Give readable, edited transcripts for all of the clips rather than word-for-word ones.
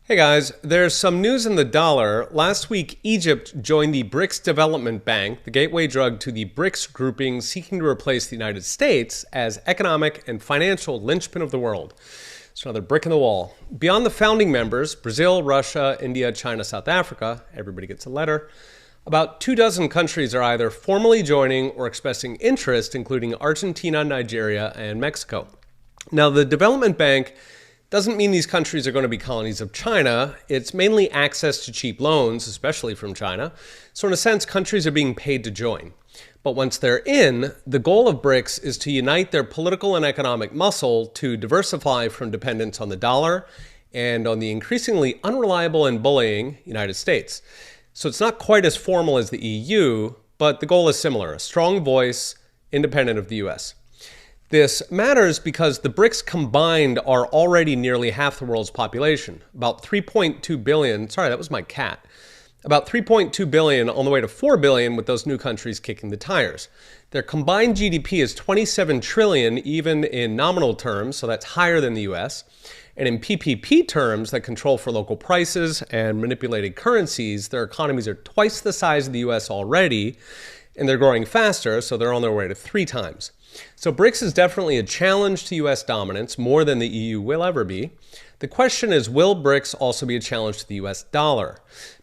Hey guys, there's some news in the dollar. Last week, Egypt joined the BRICS Development Bank, the gateway drug to the BRICS grouping seeking to replace the United States as economic and financial linchpin of the world. It's another brick in the wall. Beyond the founding members, Brazil, Russia, India, China, South Africa, everybody gets a letter. About 24 countries are either formally joining or expressing interest, including Argentina, Nigeria, and Mexico. Now, the Development Bank doesn't mean these countries are going to be colonies of China. It's mainly access to cheap loans, especially from China. So in a sense, countries are being paid to join. But once they're in, the goal of BRICS is to unite their political and economic muscle to diversify from dependence on the dollar and on the increasingly unreliable and bullying United States. So it's not quite as formal as the EU, but the goal is similar, a strong voice independent of the US. This matters because the BRICS combined are already nearly half the world's population, about 3.2 billion. Sorry, that was my cat. About 3.2 billion on the way to 4 billion with those new countries kicking the tires. Their combined GDP is 27 trillion even in nominal terms, so that's higher than the US. And in PPP terms, that control for local prices and manipulated currencies, their economies are twice the size of the US already, and they're growing faster, so they're on their way to 3 times. So BRICS is definitely a challenge to US dominance, more than the EU will ever be. The question is, will BRICS also be a challenge to the US dollar?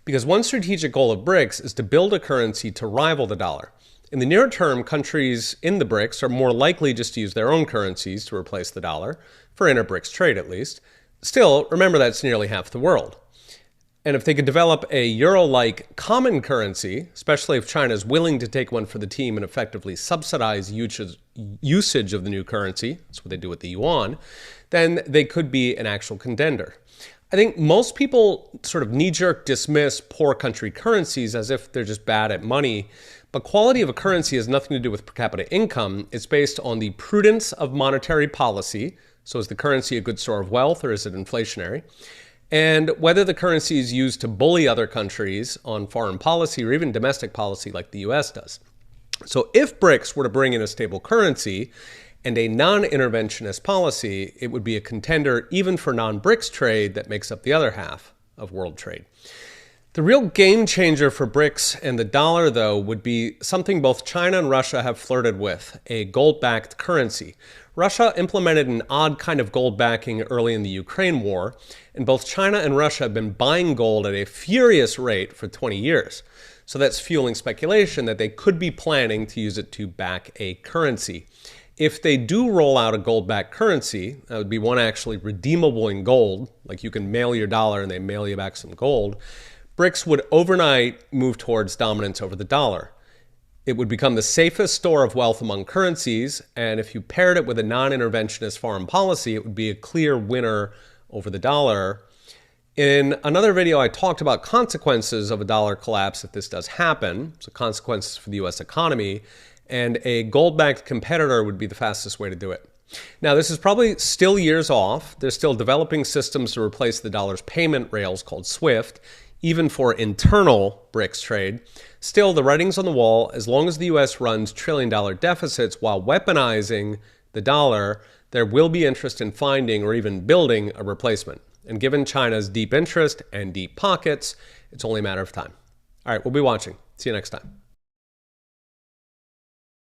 Because one strategic goal of BRICS is to build a currency to rival the dollar. In the near term, countries in the BRICS are more likely just to use their own currencies to replace the dollar, for inter-BRICS trade at least. Still, remember that's nearly half the world. And if they could develop a euro-like common currency, especially if China is willing to take one for the team and effectively subsidize usage of the new currency, that's what they do with the yuan, then they could be an actual contender. I think most people sort of knee-jerk dismiss poor country currencies as if they're just bad at money, but quality of a currency has nothing to do with per capita income. It's based on the prudence of monetary policy. So is the currency a good store of wealth or is it inflationary? And whether the currency is used to bully other countries on foreign policy or even domestic policy like the US does. So if BRICS were to bring in a stable currency and a non-interventionist policy, it would be a contender even for non-BRICS trade that makes up the other half of world trade. The real game changer for BRICS and the dollar, though, would be something both China and Russia have flirted with, a gold-backed currency. Russia implemented an odd kind of gold backing early in the Ukraine war, and both China and Russia have been buying gold at a furious rate for 20 years. So that's fueling speculation that they could be planning to use it to back a currency. If they do roll out a gold-backed currency, that would be one actually redeemable in gold, like you can mail your dollar and they mail you back some gold, BRICS would overnight move towards dominance over the dollar. It would become the safest store of wealth among currencies, and if you paired it with a non-interventionist foreign policy, it would be a clear winner over the dollar. In another video, I talked about consequences of a dollar collapse if this does happen, so consequences for the US economy, and a gold-backed competitor would be the fastest way to do it. Now, this is probably still years off. They're still developing systems to replace the dollar's payment rails called SWIFT, even for internal BRICS trade. Still, the writing's on the wall. As long as the US runs trillion-dollar deficits while weaponizing the dollar, there will be interest in finding or even building a replacement. And given China's deep interest and deep pockets, it's only a matter of time. All right, we'll be watching. See you next time.